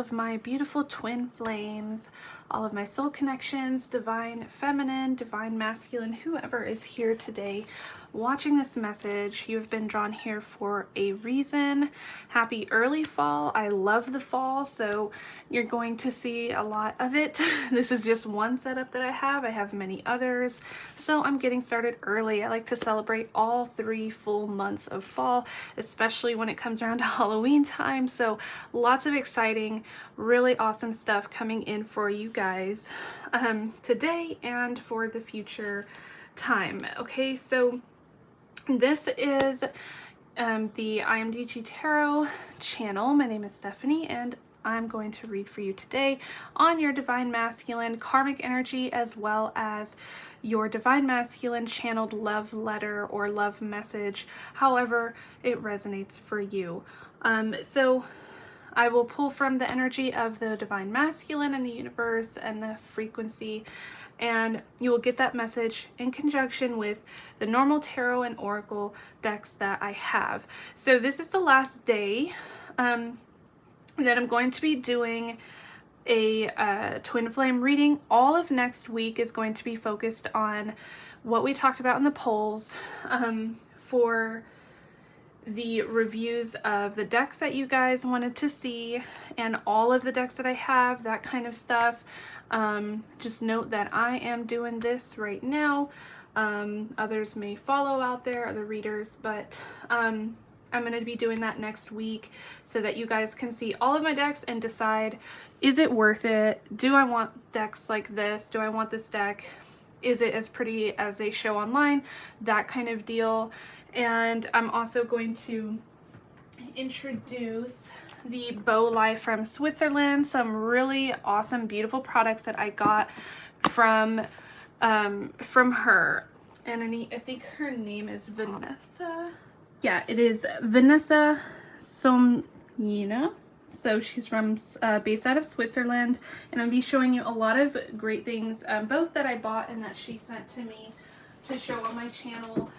of my beautiful twin flames, all of my soul connections, divine feminine, divine masculine, whoever is here today watching this message. You have been drawn here for a reason. Happy early fall. I love the fall, so you're going to see a lot of it. This is just one setup that I have. I have many others, so I'm getting started early. I like to celebrate all 3 full months of fall, especially when it comes around to Halloween time. So lots of exciting, really awesome stuff coming in for you guys today and for the future time. Okay, so this is the IMDG Tarot channel. My name is Stephanie, and I'm going to read for you today on your divine masculine karmic energy, as well as your divine masculine channeled love letter or love message, however it resonates for you. So I will pull from the energy of the divine masculine and the universe and the frequency, and you will get that message in conjunction with the normal tarot and oracle decks that I have. So this is the last day that I'm going to be doing a twin flame reading. All of next week is going to be focused on what we talked about in the polls for the reviews of the decks that you guys wanted to see and all of the decks that I have, that kind of stuff. Just note that I am doing this right now. Others may follow out there, other readers, but I'm going to be doing that next week so that you guys can see all of my decks and decide, is it worth it? Do I want decks like this? Do I want this deck? Is it as pretty as they show online? That kind of deal. And I'm also going to introduce the Bow Life from Switzerland, some really awesome, beautiful products that I got from her. And I think her name is Vanessa. Yeah, it is Vanessa Somnina. So she's from based out of Switzerland, and I'll be showing you a lot of great things, both that I bought and that she sent to me to show on my channel.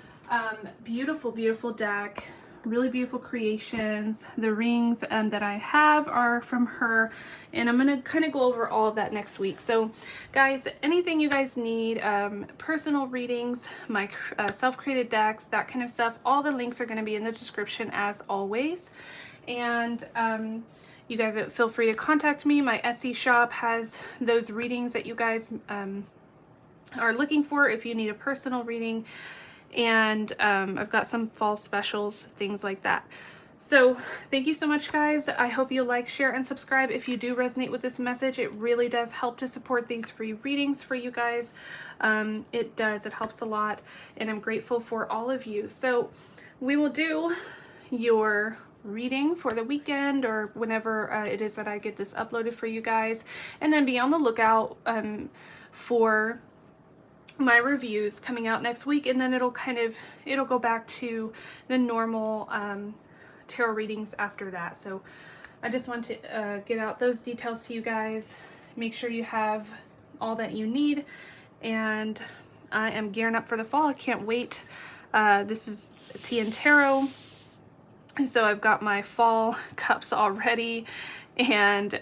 Beautiful, beautiful deck, really beautiful creations. The rings that I have are from her, and I'm gonna kind of go over all of that next week. So guys, anything you guys need, personal readings, my self-created decks, that kind of stuff, all the links are going to be in the description as always. And you guys feel free to contact me. My Etsy shop has those readings that you guys are looking for if you need a personal reading. And I've got some fall specials, things like that. So thank you so much, guys. I hope you like, share, and subscribe if you do resonate with this message. It really does help to support these free readings for you guys. It does. It helps a lot, and I'm grateful for all of you. So we will do your reading for the weekend or whenever it is that I get this uploaded for you guys, and then be on the lookout for my reviews coming out next week, and then it'll go back to the normal tarot readings after that. So I just want to get out those details to you guys. Make sure you have all that you need, and I am gearing up for the fall. I can't wait. This is Tea and Tarot, so I've got my fall cups already, and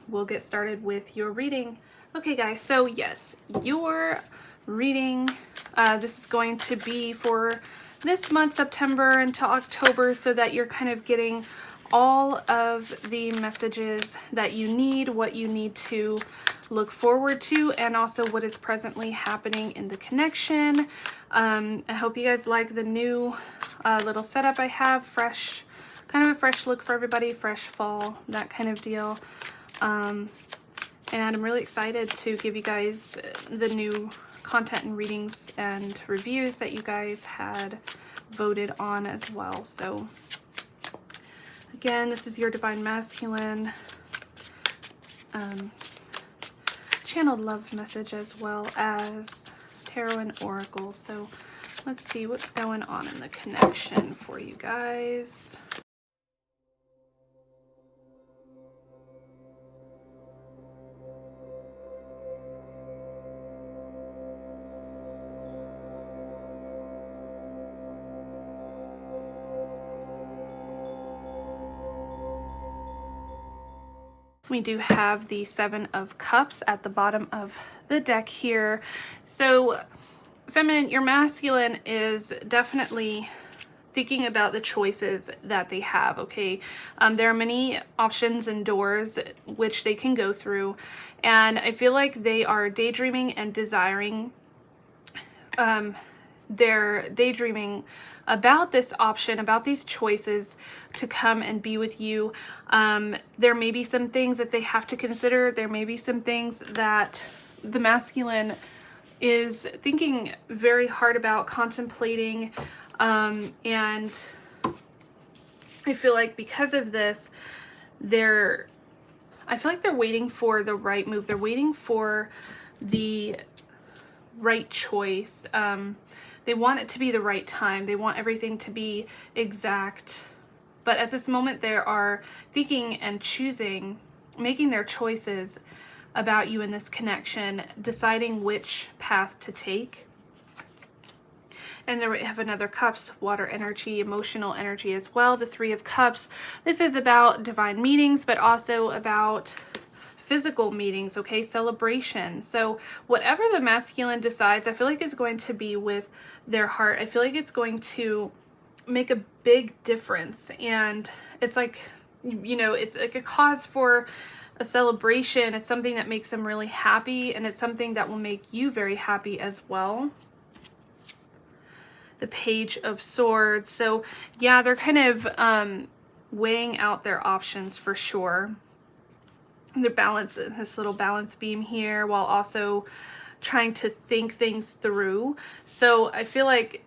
we'll get started with your reading. Okay guys, so yes, your reading, this is going to be for this month, September until October, so that you're kind of getting all of the messages that you need, what you need to look forward to, and also what is presently happening in the connection. I hope you guys like the new little setup I have, fresh, kind of a fresh look for everybody, fresh fall, that kind of deal. And I'm really excited to give you guys the new content and readings and reviews that you guys had voted on as well. So again, this is your divine masculine channeled love message, as well as tarot and oracle. So let's see what's going on in the connection for you guys. we do have the Seven of Cups at the bottom of the deck here. So feminine, your masculine is definitely thinking about the choices that they have, okay? There are many options and doors which they can go through, and I feel like they are daydreaming and desiring. They're daydreaming about this option, about these choices to come and be with you. There may be some things that they have to consider. There may be some things that the masculine is thinking very hard about, contemplating, and I feel like because of this, I feel like they're waiting for the right move. They're waiting for the right choice. They want it to be the right time. They want everything to be exact. But at this moment, they are thinking and choosing, making their choices about you in this connection, deciding which path to take. And then we have another Cups, water energy, emotional energy as well. The Three of Cups. This is about divine meetings, but also about physical meetings, okay? Celebration. So whatever the masculine decides, I feel like is going to be with their heart. I feel like it's going to make a big difference. And it's like, you know, it's like a cause for a celebration. It's something that makes them really happy, and it's something that will make you very happy as well. The Page of Swords. So yeah, they're kind of weighing out their options for sure. They're balancing this little balance beam here while also trying to think things through. So I feel like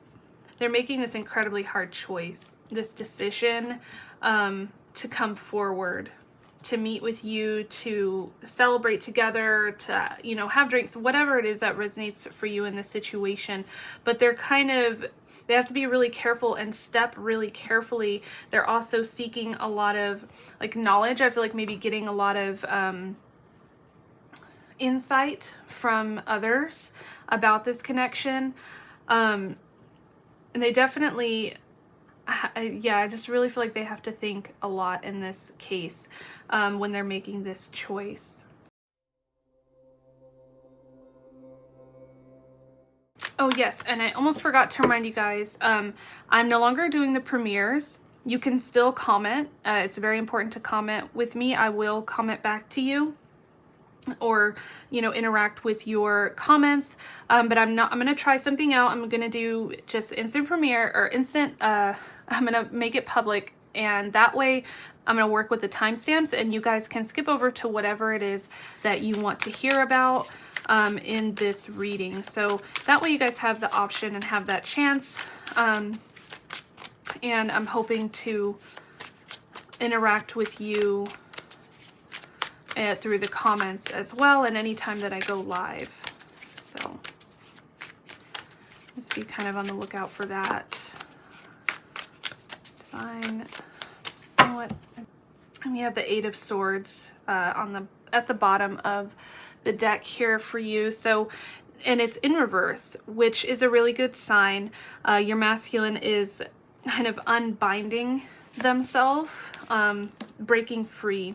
they're making this incredibly hard choice, this decision to come forward, to meet with you, to celebrate together, to, you know, have drinks, whatever it is that resonates for you in this situation. But they're kind of, they have to be really careful and step really carefully. They're also seeking a lot of like knowledge. I feel like maybe getting a lot of insight from others about this connection. And they definitely, yeah, I just really feel like they have to think a lot in this case when they're making this choice. Oh yes, and I almost forgot to remind you guys, I'm no longer doing the premieres. You can still comment. It's very important to comment with me. I will comment back to you, or, you know, interact with your comments. But I'm going to try something out. I'm going to do just instant premiere or instant, I'm going to make it public, and that way I'm going to work with the timestamps, and you guys can skip over to whatever it is that you want to hear about in this reading. So that way you guys have the option and have that chance. And I'm hoping to interact with you through the comments as well, and anytime that I go live. So just be kind of on the lookout for that. Divine. You know what? And we have the Eight of Swords at the bottom of the deck here for you. So, and it's in reverse, which is a really good sign. Your masculine is kind of unbinding themselves, breaking free.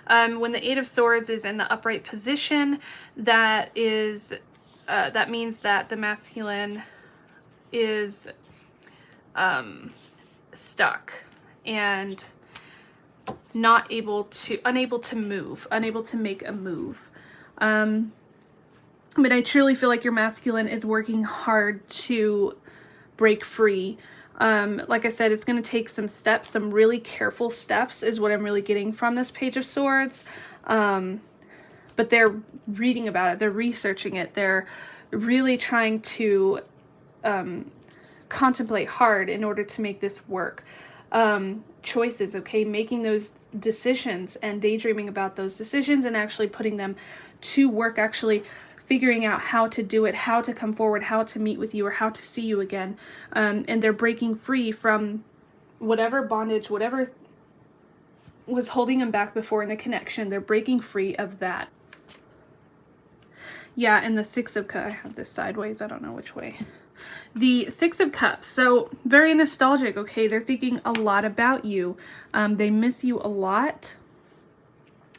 When the Eight of Swords is in the upright position, that is that means that the masculine is stuck and unable to move, unable to make a move. But I truly feel like your masculine is working hard to break free. Like I said, it's going to take some steps, some really careful steps is what I'm really getting from this Page of Swords. But they're reading about it, they're researching it, they're really trying to contemplate hard in order to make this work. Choices, okay, making those decisions and daydreaming about those decisions and actually putting them to work, actually figuring out how to do it, how to come forward, how to meet with you, or how to see you again. And they're breaking free from whatever bondage, whatever was holding them back before in the connection. They're breaking free of that. Yeah, and the Six of Cups, I have this sideways, I don't know which way. The Six of Cups, so very nostalgic, okay? They're thinking a lot about you. They miss you a lot.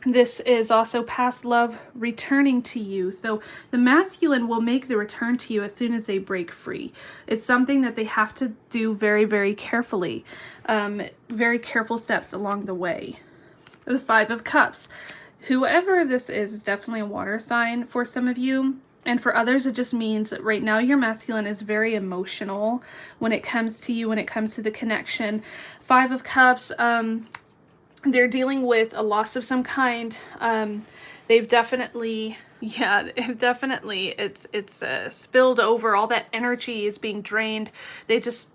This is also past love returning to you. So the masculine will make the return to you as soon as they break free. It's something that they have to do very, very carefully. Very careful steps along the way. The Five of Cups. Whoever this is definitely a water sign for some of you. And for others, it just means that right now your masculine is very emotional when it comes to you, when it comes to the connection. Five of Cups, they're dealing with a loss of some kind. They've definitely, it's spilled over. All that energy is being drained. They just,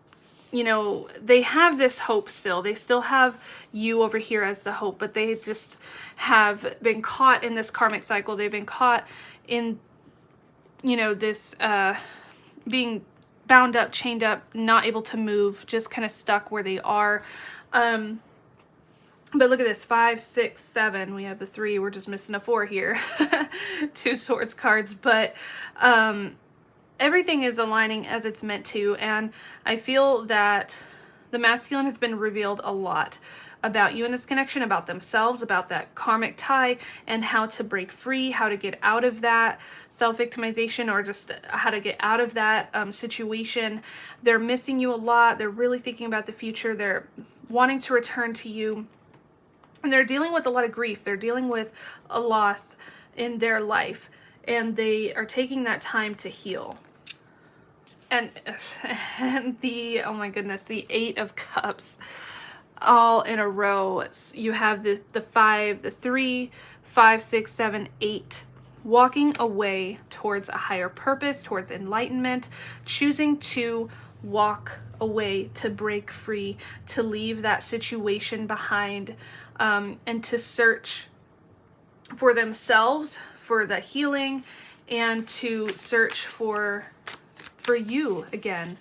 you know, they have this hope still. They still have you over here as the hope, but they just have been caught in this karmic cycle. They've been caught in, you know, this being bound up, chained up, not able to move, just kind of stuck where they are. But look at this, 5, 6, 7. We have the 3. We're just missing a 4 here. 2 swords cards. But everything is aligning as it's meant to. And I feel that the masculine has been revealed a lot about you in this connection, about themselves, about that karmic tie, and how to break free, how to get out of that self-victimization, or just how to get out of that situation. They're missing you a lot. They're really thinking about the future. They're wanting to return to you. And they're dealing with a lot of grief. They're dealing with a loss in their life. And they are taking that time to heal. And the, oh my goodness, the 8 of Cups all in a row. You have the 5, the 3, 5, 6, 7, 8. Walking away towards a higher purpose, towards enlightenment, choosing to walk away, to break free, to leave that situation behind, and to search for themselves, for the healing, and to search for you again.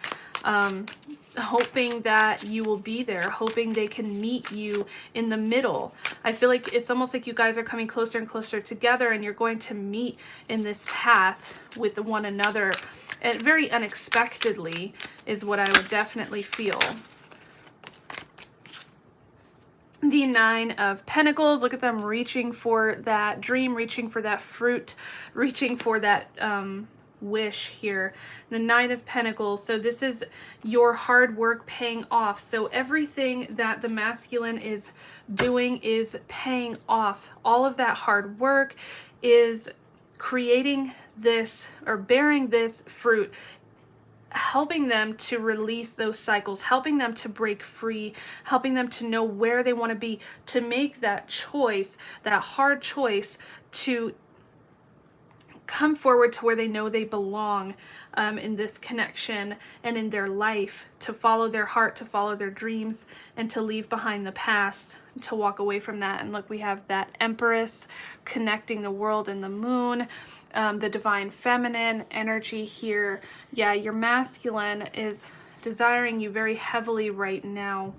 Hoping that you will be there, hoping they can meet you in the middle. I feel like it's almost like you guys are coming closer and closer together, and you're going to meet in this path with one another. And very unexpectedly is what I would definitely feel. The 9 of Pentacles, look at them reaching for that dream, reaching for that fruit, reaching for that wish here. The 9 of Pentacles, so this is your hard work paying off. So everything that the masculine is doing is paying off. All of that hard work is creating this, or bearing this fruit, helping them to release those cycles, helping them to break free, helping them to know where they want to be, to make that choice, that hard choice to come forward to where they know they belong in this connection and in their life, to follow their heart, to follow their dreams, and to leave behind the past, to walk away from that. And look, we have that Empress connecting the world and the moon. The divine feminine energy here. Yeah, your masculine is desiring you very heavily right now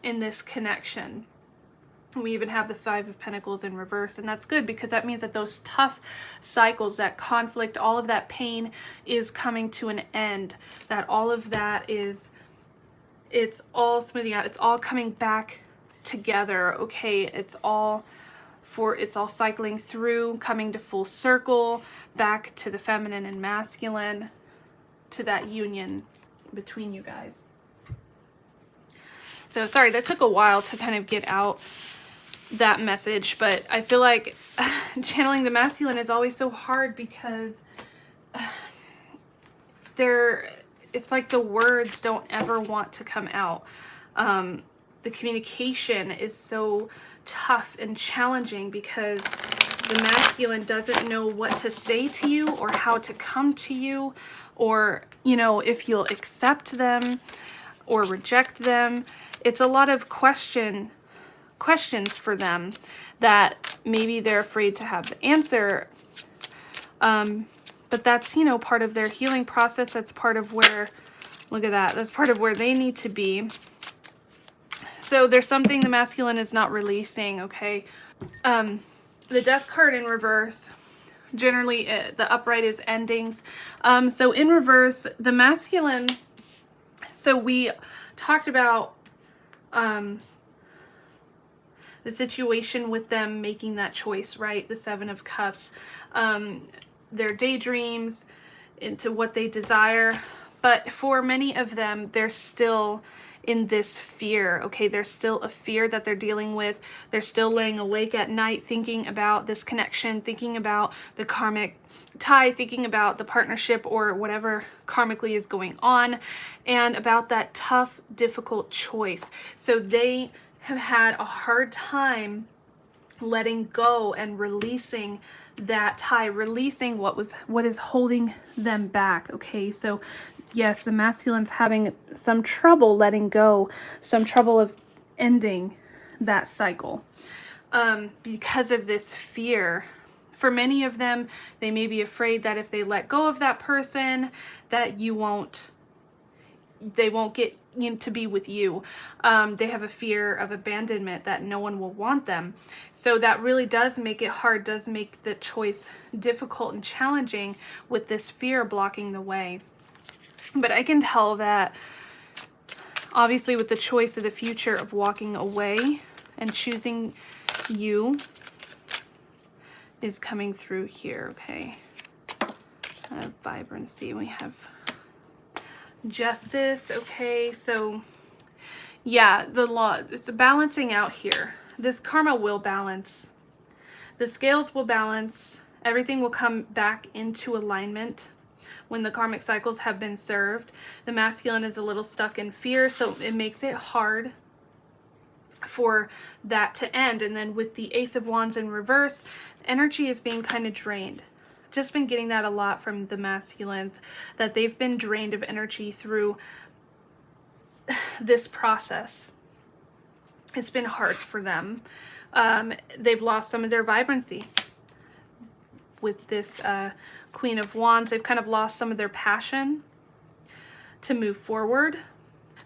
in this connection. We even have the 5 of Pentacles in reverse, and that's good because that means that those tough cycles, that conflict, all of that pain is coming to an end. That all of that is, it's all smoothing out. It's all coming back together. Okay, it's all cycling through, coming to full circle, back to the feminine and masculine, to that union between you guys. So sorry, that took a while to kind of get out that message, but I feel like channeling the masculine is always so hard because it's like the words don't ever want to come out. The communication is so tough and challenging because the masculine doesn't know what to say to you or how to come to you, or, you know, if you'll accept them or reject them. It's a lot of questions for them that maybe they're afraid to have the answer. But that's, you know, part of their healing process. That's part of where, look at that, that's part of where they need to be. So there's something the masculine is not releasing, okay? The Death card in reverse, generally the upright is endings. So in reverse, the masculine, so we talked about the situation with them making that choice, right? The Seven of Cups, their daydreams into what they desire. But for many of them, they're still in this fear, okay? There's still a fear that they're dealing with. They're still laying awake at night thinking about this connection, thinking about the karmic tie, thinking about the partnership or whatever karmically is going on, and about that tough, difficult choice. So they have had a hard time letting go and releasing that tie, releasing what is holding them back, okay? So yes, the masculine's having some trouble letting go, some trouble of ending that cycle because of this fear. For many of them, they may be afraid that if they let go of that person, that they won't get to be with you. They have a fear of abandonment, that no one will want them. So that really does make it hard, does make the choice difficult and challenging with this fear blocking the way. But I can tell that obviously with the choice of the future of walking away and choosing you is coming through here, okay? Vibrancy, we have justice, okay? So yeah, the law, it's a balancing out here. This karma will balance. The scales will balance. Everything will come back into alignment when the karmic cycles have been served. The masculine is a little stuck in fear, so it makes it hard for that to end. And then with the Ace of Wands in reverse, energy is being kind of drained. Just been getting that a lot from the masculines, that they've been drained of energy through this process. It's been hard for them. They've lost some of their vibrancy with this Queen of Wands. They've kind of lost some of their passion to move forward.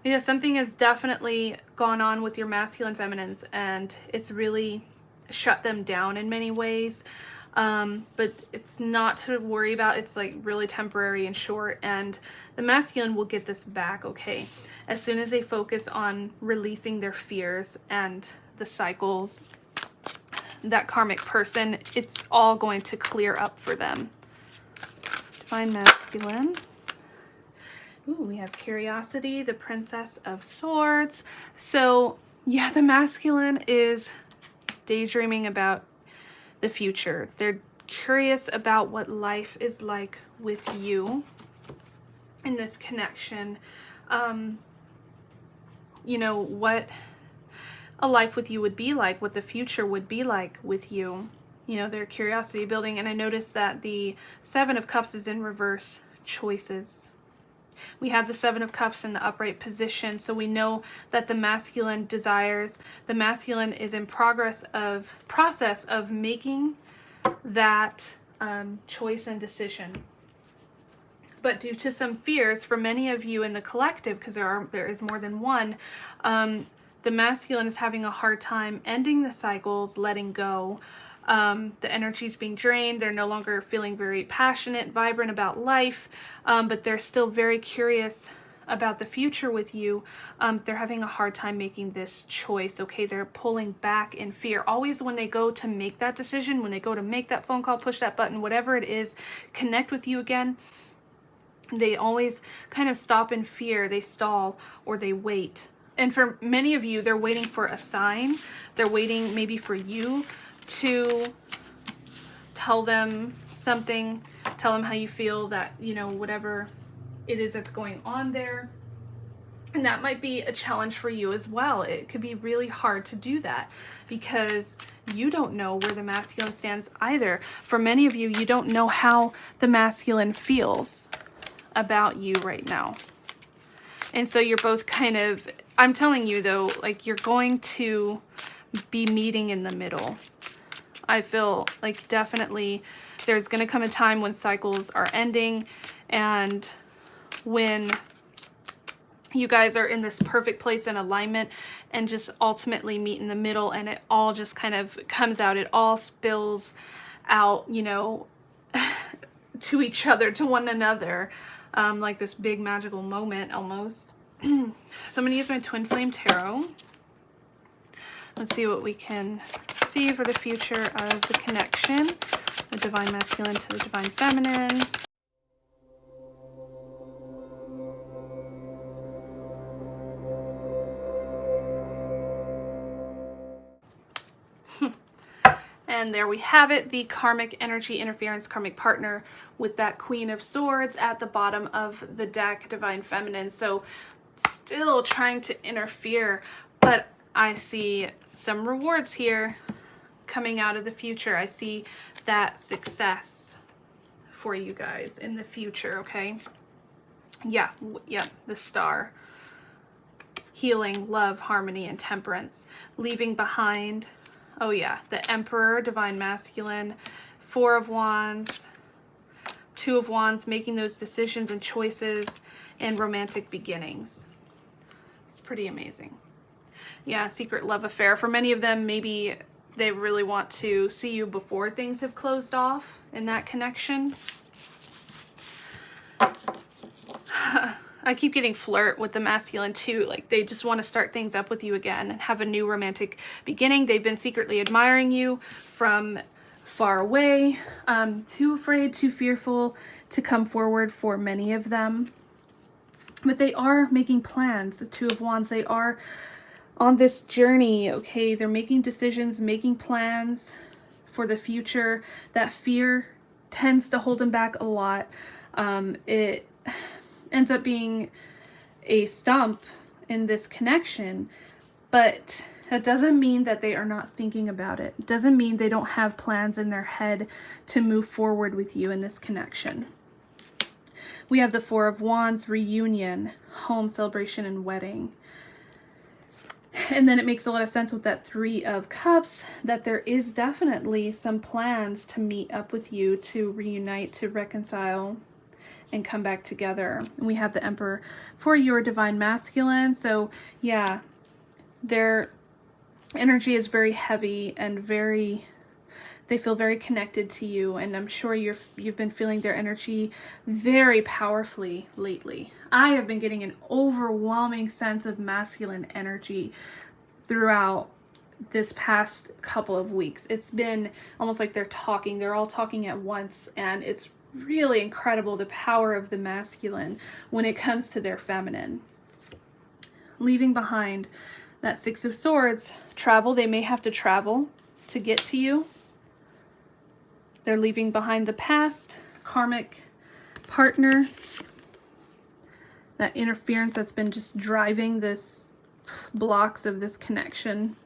Because something has definitely gone on with your masculine feminines, and it's really shut them down in many ways. But it's not to worry about. It's like really temporary and short, and the masculine will get this back, okay? As soon as they focus on releasing their fears and the cycles, that karmic person, it's all going to clear up for them. Divine masculine. Ooh, we have curiosity, the Princess of Swords. So yeah, the masculine is daydreaming about the future. They're curious about what life is like with you in this connection. You know, what a life with you would be like, what the future would be like with you. You know, their curiosity building. And I noticed that the Seven of Cups is in reverse, choices. We have the Seven of Cups in the upright position, so we know that the masculine desires, the masculine is in process of making that choice and decision. But due to some fears for many of you in the collective, because there is more than one, the masculine is having a hard time ending the cycles, letting go. The energy is being drained. They're no longer feeling very passionate, vibrant about life, but they're still very curious about the future with you. They're having a hard time making this choice, okay? They're pulling back in fear. Always when they go to make that decision, when they go to make that phone call, push that button, whatever it is, connect with you again, they always kind of stop in fear. They stall or they wait. And for many of you, they're waiting for a sign. They're waiting maybe for you to tell them something, tell them how you feel, that, you know, whatever it is that's going on there. And that might be a challenge for you as well. It could be really hard to do that because you don't know where the masculine stands either. For many of you, you don't know how the masculine feels about you right now. And so you're both kind of, I'm telling you though, like you're going to be meeting in the middle. I feel like definitely there's going to come a time when cycles are ending and when you guys are in this perfect place in alignment and just ultimately meet in the middle, and it all just kind of comes out. It all spills out, you know, to each other, to one another, like this big magical moment almost. So I'm going to use my Twin Flame Tarot. Let's see what we can see for the future of the connection, the divine masculine to the divine feminine. And there we have it, the karmic energy interference, karmic partner with that Queen of Swords at the bottom of the deck, divine feminine. So still trying to interfere, but I see some rewards here coming out of the future. I see that success for you guys in the future, okay? Yeah, the star. Healing, love, harmony, and temperance. Leaving behind, oh yeah, the Emperor, divine masculine, Four of Wands, Two of Wands, making those decisions and choices, and romantic beginnings. It's pretty amazing. Yeah, secret love affair. For many of them, maybe they really want to see you before things have closed off in that connection. I keep getting flirt with the masculine too. Like they just want to start things up with you again and have a new romantic beginning. They've been secretly admiring you from far away, too afraid, too fearful to come forward for many of them. But they are making plans. The Two of Wands, they are on this journey, okay? They're making decisions, making plans for the future. That fear tends to hold them back a lot. It ends up being a stump in this connection, but that doesn't mean that they are not thinking about it. It doesn't mean they don't have plans in their head to move forward with you in this connection. We have the Four of Wands, reunion, home, celebration, and wedding. And then it makes a lot of sense with that Three of Cups that there is definitely some plans to meet up with you, to reunite, to reconcile, and come back together. And we have the Emperor for your divine masculine. So yeah, their energy is very heavy and they feel very connected to you, and I'm sure you've been feeling their energy very powerfully lately. I have been getting an overwhelming sense of masculine energy throughout this past couple of weeks. It's been almost like they're all talking at once, and it's really incredible the power of the masculine when it comes to their feminine. Leaving behind that Six of Swords, travel. They may have to travel to get to you. They're leaving behind the past, karmic partner, that interference that's been just driving this blocks of this connection.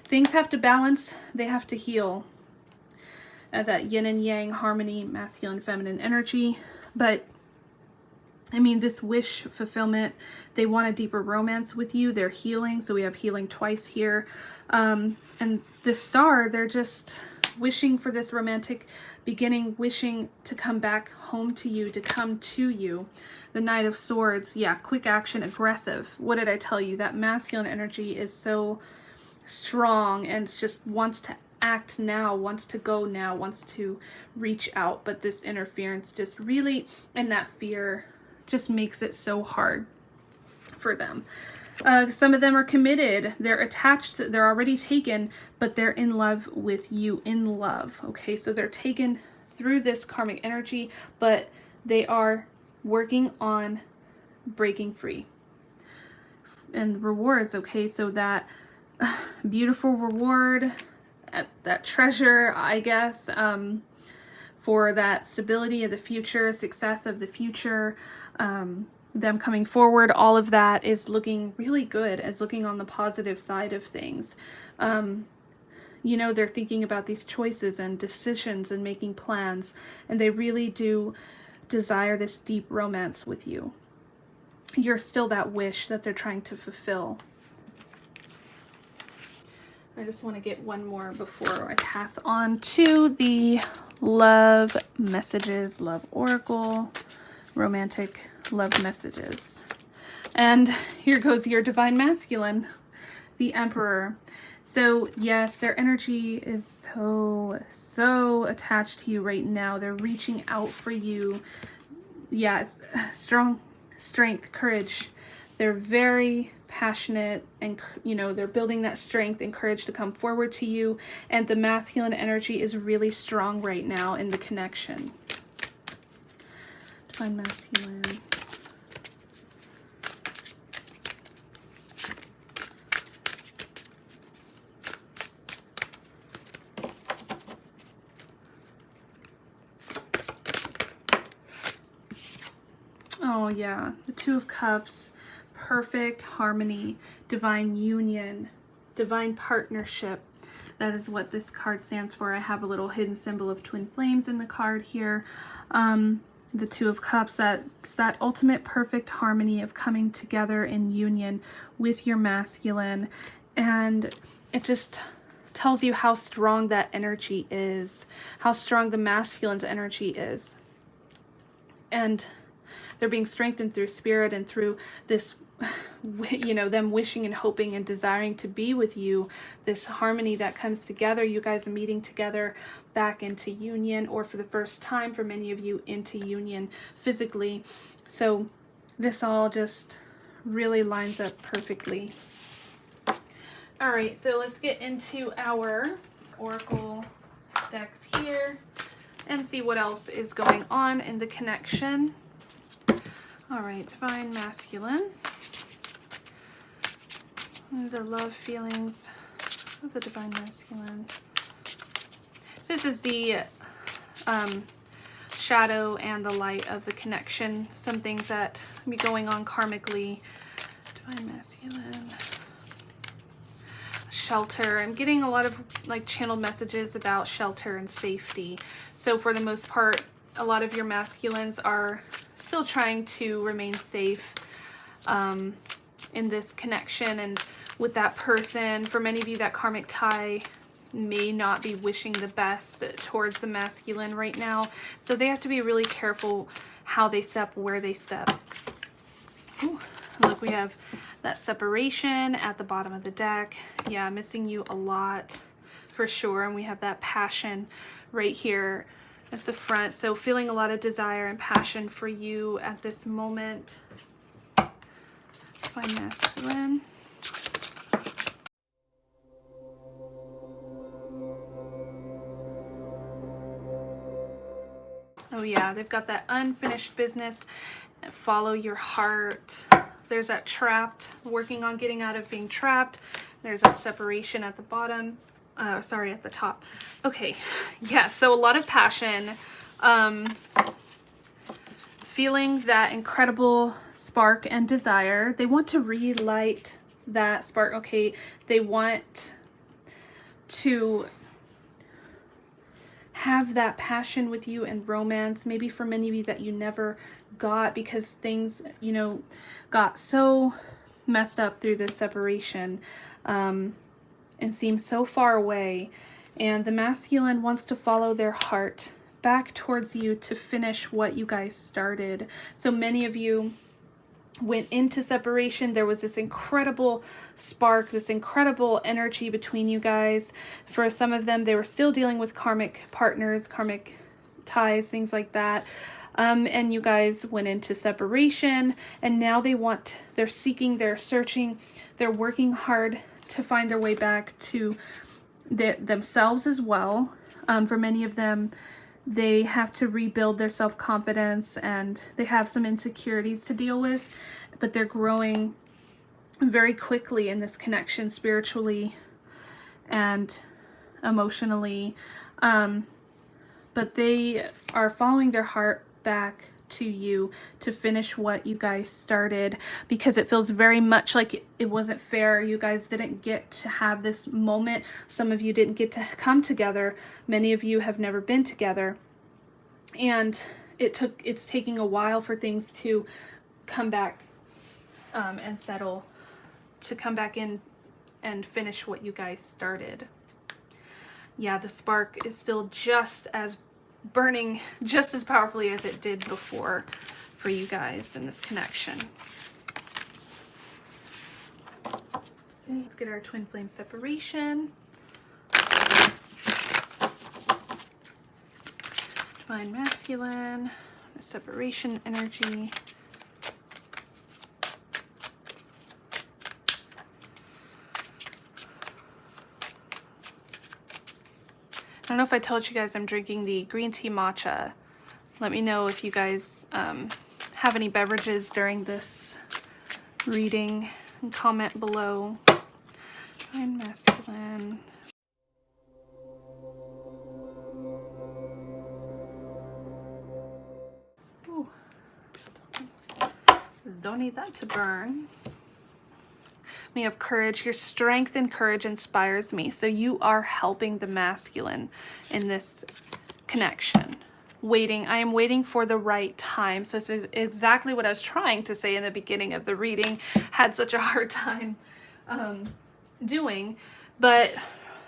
Things have to balance, they have to heal. That yin and yang harmony, masculine, feminine energy. But I mean, this wish fulfillment, they want a deeper romance with you. They're healing, so we have healing twice here. And the star, they're just wishing for this romantic beginning, wishing to come back home to you, to come to you. The Knight of Swords, yeah, quick action, aggressive. What did I tell you? That masculine energy is so strong and just wants to act now, wants to go now, wants to reach out. But this interference just really, and that fear just makes it so hard for them. Some of them are committed, they're attached, they're already taken, but they're in love with you, in love, okay? So they're taken through this karmic energy, but they are working on breaking free. And rewards, okay? So that beautiful reward, that treasure, I guess, for that stability of the future, success of the future, them coming forward, all of that is looking really good, as looking on the positive side of things. You know, they're thinking about these choices and decisions and making plans, and they really do desire this deep romance with you. You're still that wish that they're trying to fulfill. I just want to get one more before I pass on to the love messages, love oracle, romantic love messages. And here goes your divine masculine, the Emperor. So yes, their energy is so attached to you right now. They're reaching out for you. Yeah, it's strong strength, courage. They're very passionate, and they're building that strength and courage to come forward to you. And the masculine energy is really strong right now in the connection. Divine masculine. Oh yeah, the Two of Cups, perfect harmony, divine union, divine partnership. That is what this card stands for. I have a little hidden symbol of twin flames in the card here. The Two of Cups, that's that ultimate perfect harmony of coming together in union with your masculine. And it just tells you how strong that energy is, how strong the masculine's energy is. And they're being strengthened through spirit and through this, them wishing and hoping and desiring to be with you. This harmony that comes together, you guys are meeting together back into union, or for the first time for many of you into union physically. So this all just really lines up perfectly. All right, so let's get into our oracle decks here and see what else is going on in the connection. All right, divine masculine. The love feelings of the divine masculine. So this is the shadow and the light of the connection. Some things that be going on karmically. Divine masculine. Shelter. I'm getting a lot of like channeled messages about shelter and safety. So for the most part, a lot of your masculines are still trying to remain safe in this connection and with that person. For many of you, that karmic tie may not be wishing the best towards the masculine right now. So they have to be really careful how they step, where they step. Ooh, look, we have that separation at the bottom of the deck. Yeah, missing you a lot for sure. And we have that passion right here at the front. So feeling a lot of desire and passion for you at this moment. Divine masculine. Oh yeah, they've got that unfinished business. Follow your heart. There's that trapped, working on getting out of being trapped. There's that separation at the bottom. Sorry, at the top. Okay, yeah, so a lot of passion. Feeling that incredible spark and desire. They want to relight that spark. Okay, they want to have that passion with you and romance, maybe for many of you that you never got because things, got so messed up through this separation and seem so far away. And the masculine wants to follow their heart back towards you to finish what you guys started. So many of you went into separation. There was this incredible spark, this incredible energy between you guys. For some of them, they were still dealing with karmic partners, karmic ties, things like that. And you guys went into separation, and now they're seeking, they're searching, they're working hard to find their way back to themselves as well. For many of them, they have to rebuild their self-confidence, and they have some insecurities to deal with, but they're growing very quickly in this connection spiritually and emotionally. But they are following their heart back to you to finish what you guys started, because it feels very much like it wasn't fair. You guys didn't get to have this moment. Some of you didn't get to come together. Many of you have never been together, and it's taking a while for things to come back and settle, to come back in and finish what you guys started. Yeah, the spark is still just as burning, just as powerfully as it did before for you guys in this connection. Let's get our twin flame separation. Divine masculine, the separation energy. don't know if I told you guys I'm drinking the green tea matcha. Let me know if you guys have any beverages during this reading and comment below. Divine masculine. Ooh. Don't need that to burn. We have courage. Your strength and courage inspires me. So you are helping the masculine in this connection. Waiting. I am waiting for the right time. So this is exactly what I was trying to say in the beginning of the reading. Had such a hard time doing. But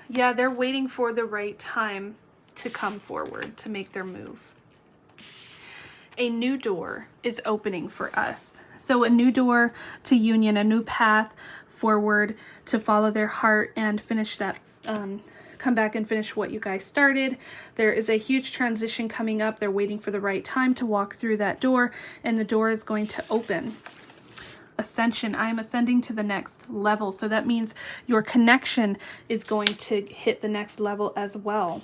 yeah, they're waiting for the right time to come forward, to make their move. A new door is opening for us. So a new door to union, a new path forward to follow their heart and finish that, come back and finish what you guys started. There is a huge transition coming up. They're waiting for the right time to walk through that door, and the door is going to open. Ascension. I am ascending to the next level. So that means your connection is going to hit the next level as well.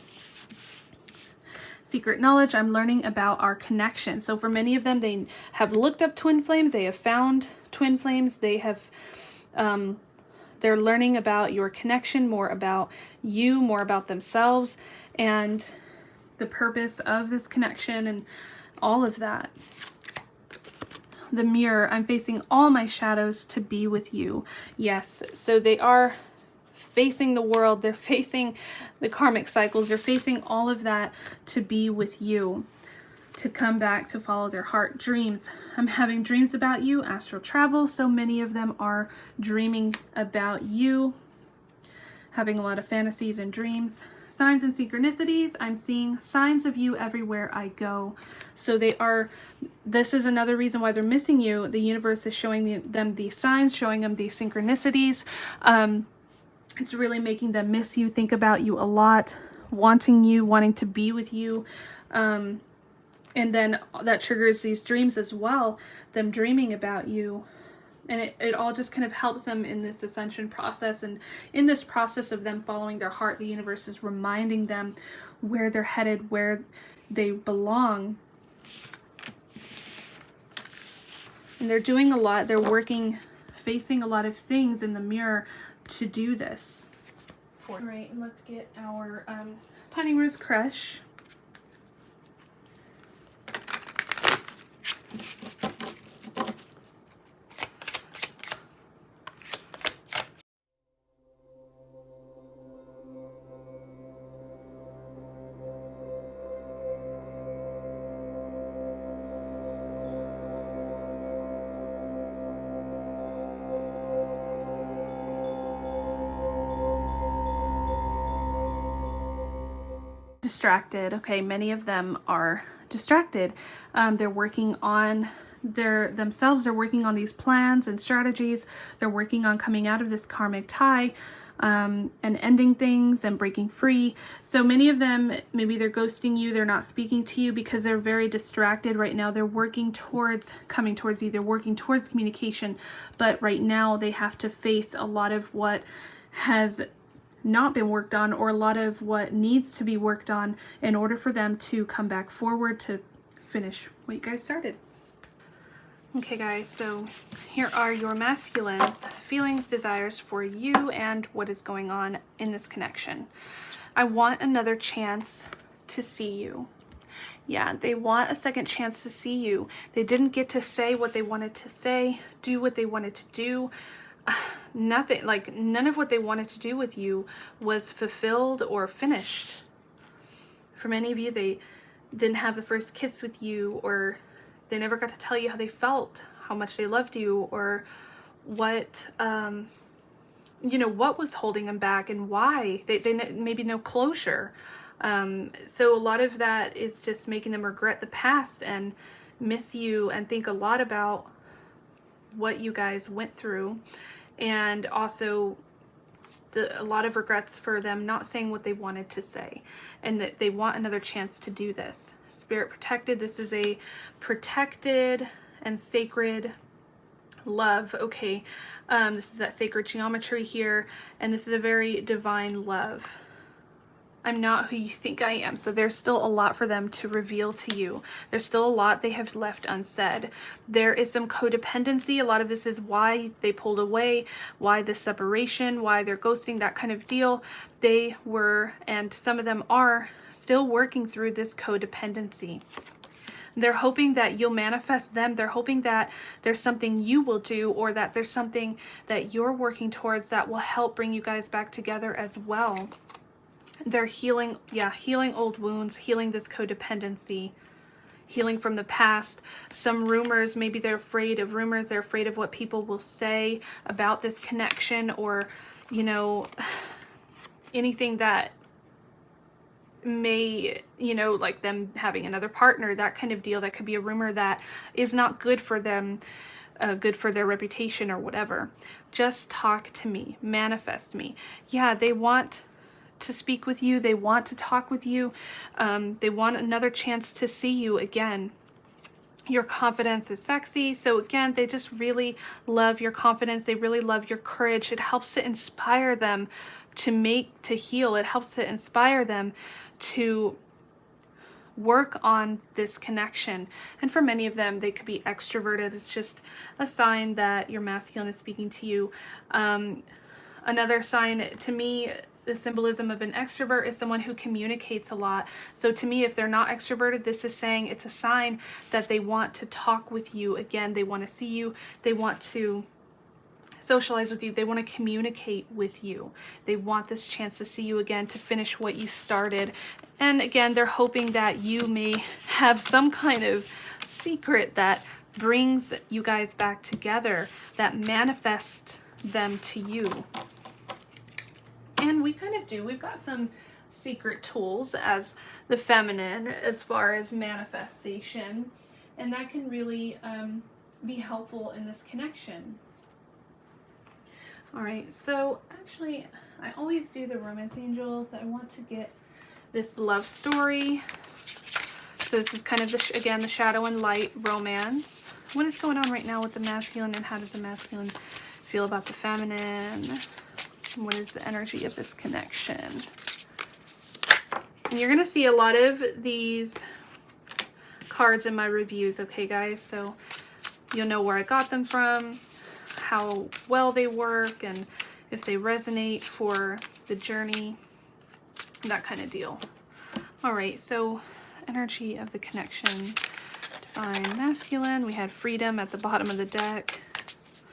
Secret knowledge. I'm learning about our connection. So for many of them, they have looked up twin flames. They have found twin flames. They have, they're learning about your connection, more about you, more about themselves, and the purpose of this connection and all of that. The mirror. I'm facing all my shadows to be with you. Yes. So they are facing the world, they're facing the karmic cycles, they're facing all of that to be with you, to come back, to follow their heart. Dreams. I'm having dreams about you. Astral travel. So many of them are dreaming about you, having a lot of fantasies and dreams. Signs and synchronicities. I'm seeing signs of you everywhere I go. So they are, this is another reason why they're missing you. The universe is showing them these signs, showing them these synchronicities. It's really making them miss you, think about you a lot, wanting you, wanting to be with you. And then that triggers these dreams as well, them dreaming about you. And it all just kind of helps them in this ascension process. And in this process of them following their heart, the universe is reminding them where they're headed, where they belong. And they're doing a lot. They're working, facing a lot of things in the mirror to do this. All right, let's get our Pining Rose Crush. Distracted. Okay, many of them are distracted. They're working on themselves. They're working on these plans and strategies. They're working on coming out of this karmic tie and ending things and breaking free. So many of them, maybe they're ghosting you. They're not speaking to you because they're very distracted right now. They're working towards coming towards you. They're working towards communication, but right now they have to face a lot of what has not been worked on, or a lot of what needs to be worked on in order for them to come back forward to finish what you guys started. Okay guys, so here are your masculines, feelings, desires for you, and what is going on in this connection. I want another chance to see you. Yeah, they want a second chance to see you. They didn't get to say what they wanted to say, do what they wanted to do. Nothing, like none of what they wanted to do with you was fulfilled or finished. For many of you, they didn't have the first kiss with you, or they never got to tell you how they felt, how much they loved you, or what, you know, what was holding them back and why. They maybe no closure. So a lot of that is just making them regret the past and miss you and think a lot about what you guys went through, and also a lot of regrets for them not saying what they wanted to say, and that they want another chance to do this. Spirit protected. This is a protected and sacred love. Okay, this is that sacred geometry here, and this is a very divine love. I'm not who you think I am. So there's still a lot for them to reveal to you. There's still a lot they have left unsaid. There is some codependency. A lot of this is why they pulled away, why the separation, why they're ghosting, that kind of deal. They were, and some of them are, still working through this codependency. They're hoping that you'll manifest them. They're hoping that there's something you will do, or that there's something that you're working towards that will help bring you guys back together as well. They're healing, healing old wounds, healing this codependency, healing from the past. Some rumors, maybe they're afraid of rumors. They're afraid of what people will say about this connection, or, you know, anything that may, you know, like them having another partner, that kind of deal. That could be a rumor that is not good for them, good for their reputation or whatever. Just talk to me, manifest me. Yeah, they want to speak with you. They want to talk with you. They want another chance to see you again. Your confidence is sexy. So again, they just really love your confidence. They really love your courage. It helps to inspire them to heal. It helps to inspire them to work on this connection. And for many of them, they could be extroverted. It's just a sign that your masculine is speaking to you. Another sign, to me, the symbolism of an extrovert is someone who communicates a lot. So to me, if they're not extroverted, this is saying it's a sign that they want to talk with you again. They want to see you. They want to socialize with you. They want to communicate with you. They want this chance to see you again, to finish what you started. And again, they're hoping that you may have some kind of secret that brings you guys back together, that manifests them to you. And we kind of do. We've got some secret tools as the feminine as far as manifestation, and that can really be helpful in this connection. All right, so actually I always do the romance angels. I want to get this love story. So this is kind of, again, the shadow and light romance. What is going on right now with the masculine, and how does the masculine feel about the feminine? What is the energy of this connection? And you're going to see a lot of these cards in my reviews, okay, guys? So you'll know where I got them from, how well they work, and if they resonate for the journey, that kind of deal. All right, so energy of the connection. Divine masculine. We had freedom at the bottom of the deck.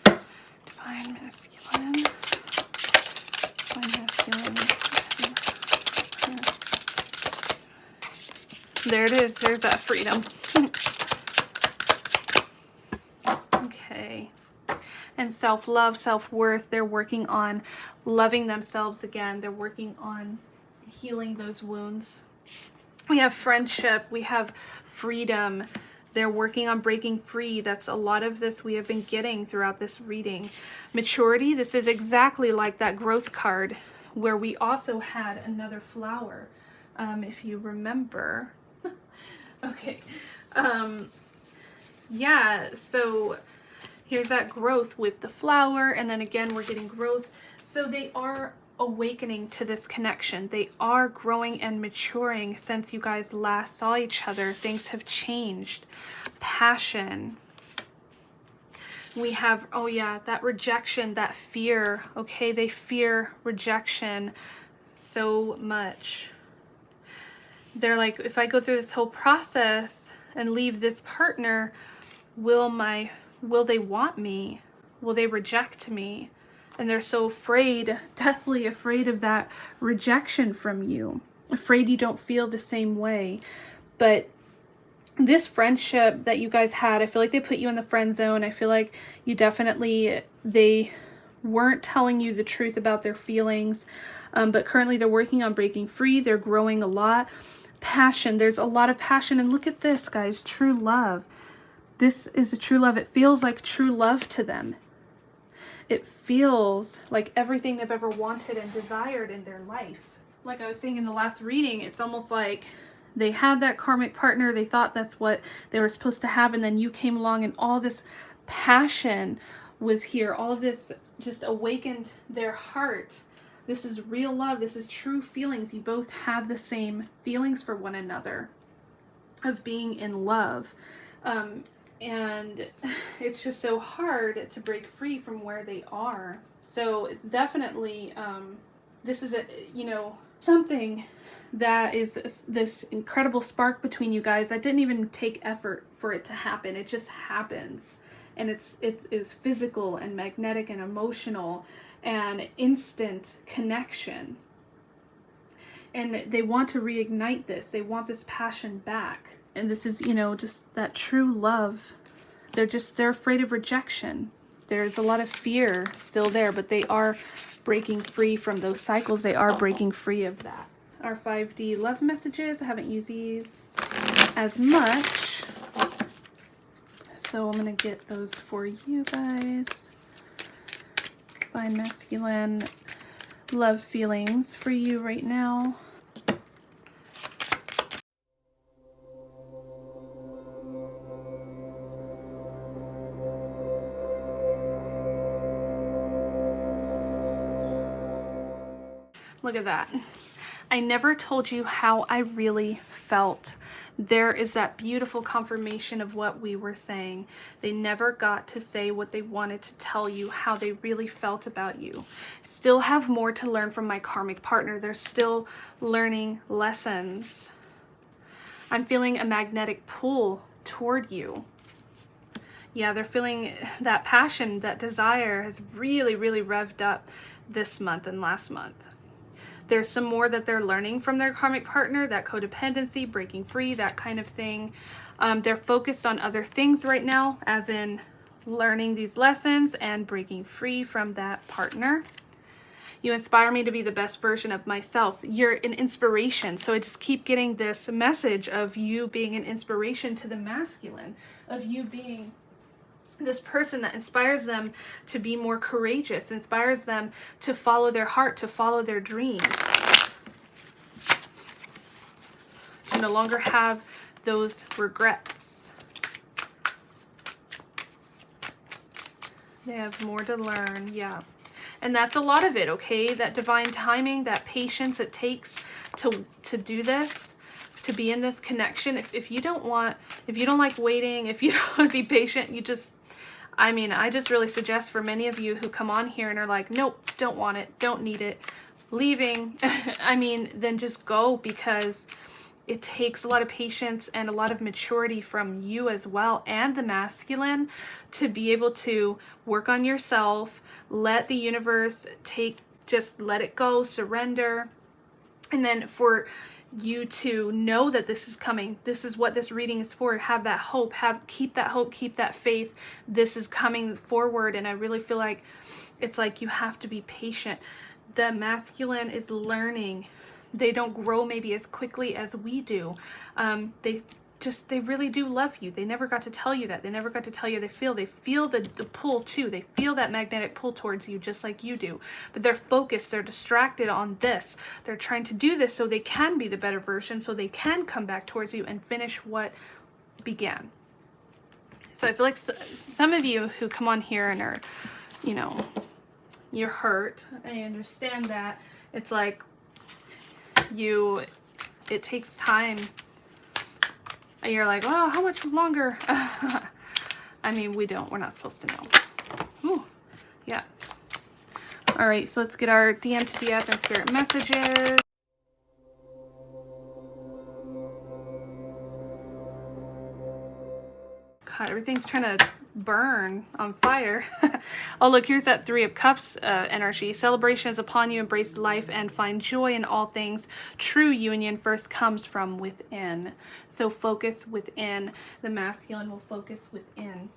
Divine masculine. Divine masculine. There it is. There's that freedom. Okay. And self-love, self-worth. They're working on loving themselves again. They're working on healing those wounds. We have friendship. We have freedom. They're working on breaking free. That's a lot of this we have been getting throughout this reading. Maturity. This is exactly like that growth card where we also had another flower, if you remember. Okay. Yeah, so here's that growth with the flower, and then again we're getting growth. So they are awakening to this connection. They are growing and maturing since you guys last saw each other. Things have changed. Passion. We have, oh yeah, that rejection, that fear. Okay, they fear rejection so much. They're like, if I go through this whole process and leave this partner, will they want me? Will they reject me? And they're so afraid, deathly afraid of that rejection from you. Afraid you don't feel the same way. But this friendship that you guys had, I feel like they put you in the friend zone. I feel like you definitely, they weren't telling you the truth about their feelings. But currently they're working on breaking free. They're growing a lot. Passion, there's a lot of passion. And look at this, guys, true love. This is a true love. It feels like true love to them. It feels like everything they've ever wanted and desired in their life. Like I was saying in the last reading, it's almost like they had that karmic partner. They thought that's what they were supposed to have. And then you came along and all this passion was here. All of this just awakened their heart. This is real love. This is true feelings. You both have the same feelings for one another of being in love. And it's just so hard to break free from where they are. So it's definitely, this is something that is this incredible spark between you guys that didn't even take effort for it to happen. It just happens. And it's physical and magnetic and emotional and instant connection. And they want to reignite this. They want this passion back. And this is, just that true love. They're afraid of rejection. There's a lot of fear still there, but they are breaking free from those cycles. They are breaking free of that. Our 5D love messages. I haven't used these as much, so I'm going to get those for you guys. Divine Masculine love feelings for you right now. Look at that. I never told you how I really felt. There is that beautiful confirmation of what we were saying. They never got to say what they wanted to tell you, how they really felt about you. Still have more to learn from my karmic partner. They're still learning lessons. I'm feeling a magnetic pull toward you. Yeah, they're feeling that passion, that desire has really, really revved up this month and last month. There's some more that they're learning from their karmic partner, that codependency, breaking free, that kind of thing. They're focused on other things right now, as in learning these lessons and breaking free from that partner. You inspire me to be the best version of myself. You're an inspiration. So I just keep getting this message of you being an inspiration to the masculine, of you being this person that inspires them to be more courageous, inspires them to follow their heart, to follow their dreams, to no longer have those regrets. They have more to learn, yeah. And that's a lot of it, okay? That divine timing, that patience it takes to do this, to be in this connection. If you don't like waiting, if you don't want to be patient, I just really suggest for many of you who come on here and are like, nope, don't want it, don't need it, leaving, then just go, because it takes a lot of patience and a lot of maturity from you as well, and the masculine, to be able to work on yourself, let the universe just let it go, surrender, and then for you to know that this is coming. This is what this reading is for. Have that hope, keep that hope, keep that faith. This is coming forward, and I really feel like it's like you have to be patient. The masculine is learning. They don't grow maybe as quickly as we do. They really do love you. They never got to tell you that. They never got to tell you they feel the pull too. They feel that magnetic pull towards you just like you do. But they're focused, they're distracted on this. They're trying to do this so they can be the better version, so they can come back towards you and finish what began. So I feel like some of you who come on here and are, you're hurt. I understand that. It's like it takes time. And you're like, oh, how much longer? We're not supposed to know. Ooh, yeah. All right, so let's get our DM to DF and spirit messages. God, everything's trying to burn on fire. Oh, look, here's that 3 of Cups energy. Celebrations upon you, embrace life and find joy in all things. True union first comes from within. So focus within. The masculine will focus within.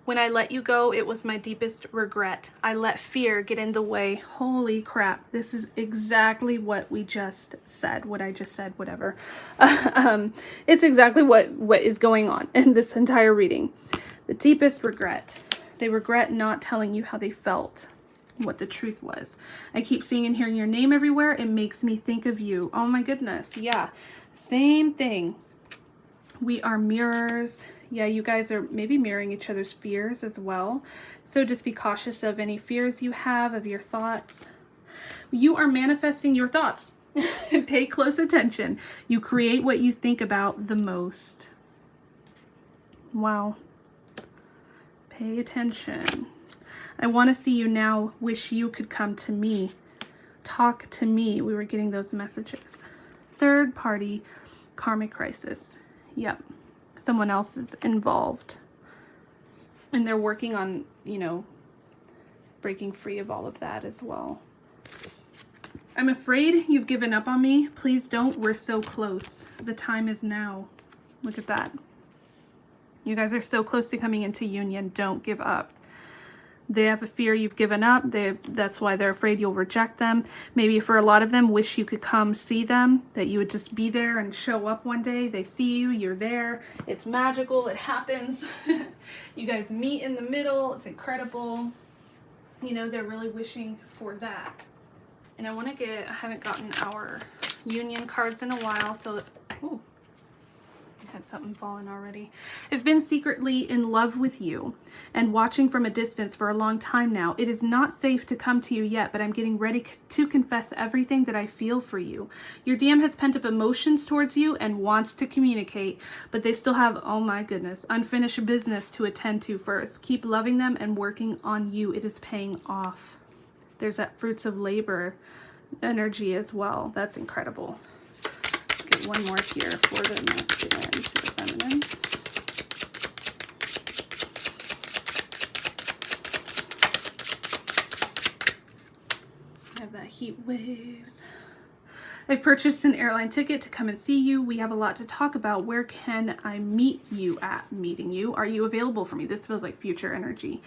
When I let you go, it was my deepest regret. I let fear get in the way. Holy crap. This is exactly what we just said. What I just said, whatever. It's exactly what is going on in this entire reading. The deepest regret. They regret not telling you how they felt, what the truth was. I keep seeing and hearing your name everywhere. It makes me think of you. Oh my goodness. Yeah. Same thing. We are mirrors. Yeah, you guys are maybe mirroring each other's fears as well. So just be cautious of any fears you have, of your thoughts. You are manifesting your thoughts. Pay close attention. You create what you think about the most. Wow. Pay attention. I want to see you now. Wish you could come to me. Talk to me. We were getting those messages. Third party karmic crisis. Yep. Someone else is involved. And they're working on, you know, breaking free of all of that as well. I'm afraid you've given up on me. Please don't. We're so close. The time is now. Look at that. You guys are so close to coming into union. Don't give up. They have a fear you've given up. That's why they're afraid you'll reject them. Maybe for a lot of them, wish you could come see them, that you would just be there and show up one day. They see you, you're there. It's magical. It happens. You guys meet in the middle. It's incredible. You know, they're really wishing for that. And I want to I haven't gotten our union cards in a while, so, oh, I had something falling already. I've been secretly in love with you and watching from a distance for a long time now. It is not safe to come to you yet, but I'm getting ready to confess everything that I feel for you. Your DM has pent up emotions towards you and wants to communicate, but they still have, oh my goodness, unfinished business to attend to first. Keep loving them and working on you. It is paying off. There's that fruits of labor energy as well. That's incredible. Let's get one more here for the masculine to the feminine. I have that heat waves. I've purchased an airline ticket to come and see you. We have a lot to talk about. Where can I meet you at? Meeting you. Are you available for me? This feels like future energy.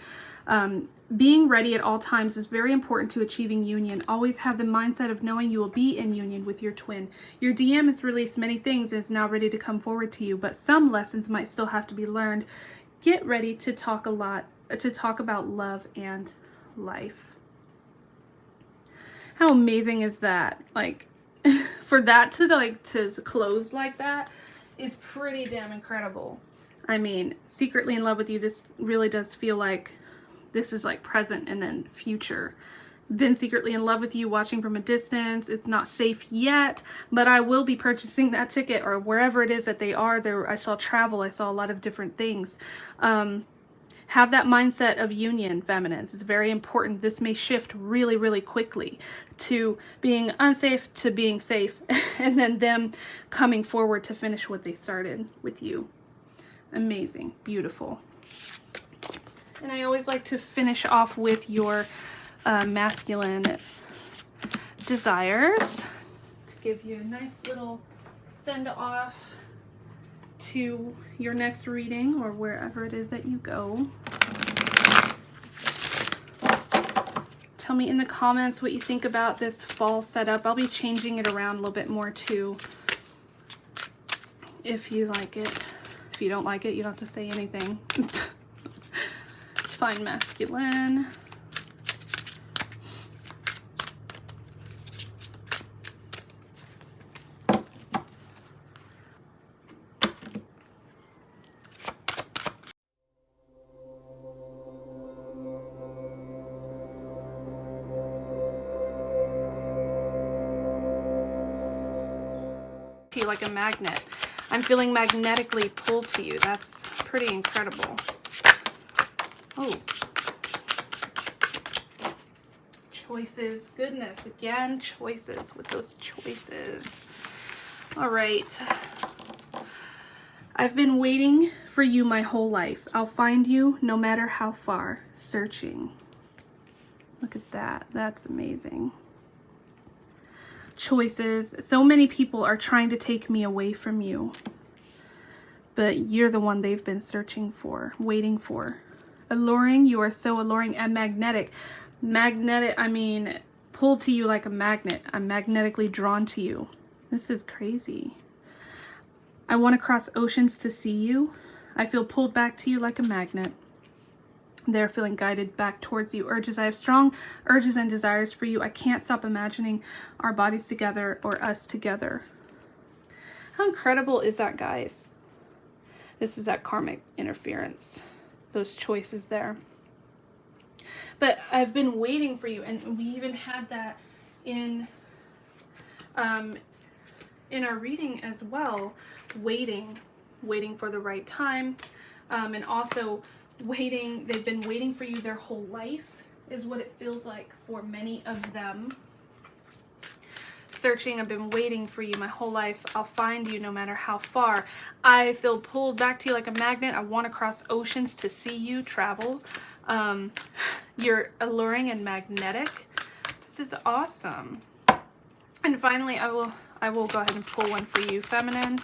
Being ready at all times is very important to achieving union. Always have the mindset of knowing you will be in union with your twin. Your DM has released many things and is now ready to come forward to you, but some lessons might still have to be learned. Get ready to talk about love and life. How amazing is that? Like, for that to close like that is pretty damn incredible. I mean, secretly in love with you, this really does feel like this is like present and then future. Been secretly in love with you, watching from a distance. It's not safe yet, but I will be purchasing that ticket or wherever it is that they are. There, I saw travel. I saw a lot of different things. Have that mindset of union, feminines. It's very important. This may shift really, really quickly to being unsafe to being safe, and then them coming forward to finish what they started with you. Amazing. Beautiful. And I always like to finish off with your masculine desires to give you a nice little send off to your next reading or wherever it is that you go. Tell me in the comments what you think about this fall setup. I'll be changing it around a little bit more too, if you like it. If you don't like it, you don't have to say anything. Fine masculine. Like a magnet. I'm feeling magnetically pulled to you. That's pretty incredible. Oh. Choices. Goodness. Again, choices with those choices. All right. I've been waiting for you my whole life. I'll find you no matter how far. Searching. Look at that. That's amazing. Choices. So many people are trying to take me away from you, but you're the one they've been searching for, waiting for. Alluring. You are so alluring and magnetic. Magnetic, I mean, pulled to you like a magnet. I'm magnetically drawn to you. This is crazy. I want to cross oceans to see you. I feel pulled back to you like a magnet. They're feeling guided back towards you. Urges. I have strong urges and desires for you. I can't stop imagining our bodies together or us together. How incredible is that, guys? This is that karmic interference, those choices there. But I've been waiting for you, and we even had that in our reading as well, waiting for the right time, and also waiting. They've been waiting for you their whole life is what it feels like for many of them. Searching, I've been waiting for you my whole life. I'll find you no matter how far. I feel pulled back to you like a magnet. I want to cross oceans to see you travel. You're alluring and magnetic. This is awesome. And finally, I will go ahead and pull one for you, feminine.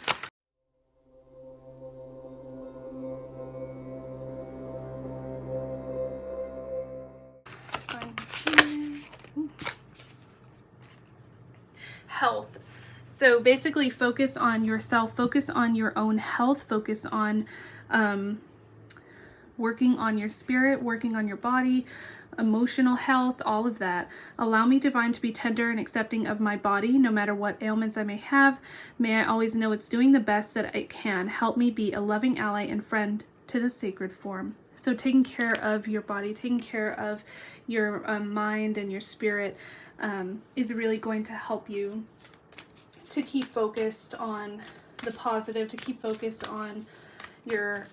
Health. So basically focus on yourself, focus on your own health, focus on working on your spirit, working on your body, emotional health, all of that. Allow me, divine, to be tender and accepting of my body, no matter what ailments I may have. May I always know it's doing the best that it can. Help me be a loving ally and friend to the sacred form. So taking care of your body, taking care of your mind and your spirit is really going to help you to keep focused on the positive, to keep focused on your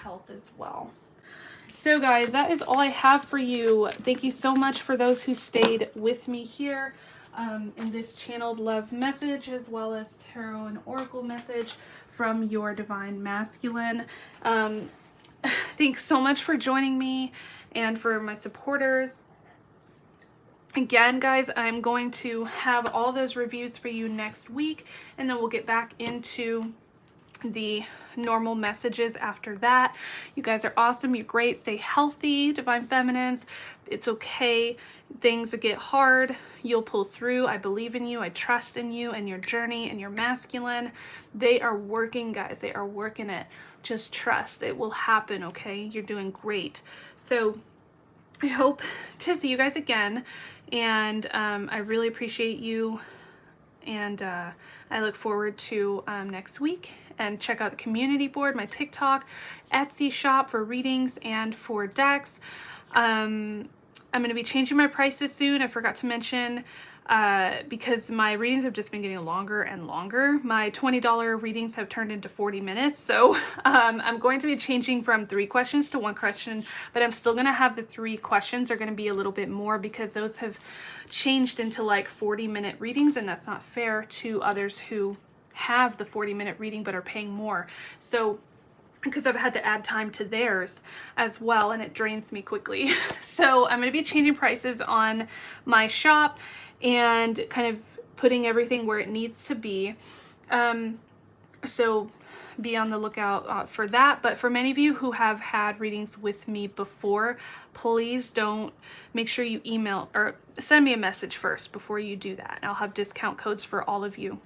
health as well. So guys, that is all I have for you. Thank you so much for those who stayed with me here in this channeled love message, as tarot and oracle message from your divine masculine. Thanks so much for joining me and for my supporters. Again, guys, I'm going to have all those reviews for you next week, and then we'll get back into the normal messages after that. You guys are awesome. You're great. Stay healthy, divine feminines. It's okay. Things get hard. You'll pull through. I believe in you. I trust in you and your journey and your masculine. They are working, guys. They are working it. Just trust. It will happen, okay? You're doing great. So I hope to see you guys again, and I really appreciate you, and I look forward to next week. And check out the community board, my TikTok, Etsy shop for readings and for decks. I'm going to be changing my prices soon. I forgot to mention, because my readings have just been getting longer and longer. My $20 readings have turned into 40 minutes. So I'm going to be changing from 3 questions to 1 question, but I'm still going to have the 3 questions are going to be a little bit more because those have changed into like 40-minute readings, and that's not fair to others who have the 40-minute reading but are paying more. So because I've had to add time to theirs as well, and it drains me quickly. So I'm going to be changing prices on my shop and kind of putting everything where it needs to be. So be on the lookout for that. But for many of you who have had readings with me before, please make sure you email or send me a message first before you do that. I'll have discount codes for all of you.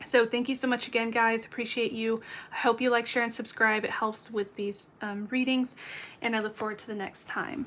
So thank you so much again, guys. Appreciate you. I hope you like, share, and subscribe. It helps with these readings, and I look forward to the next time.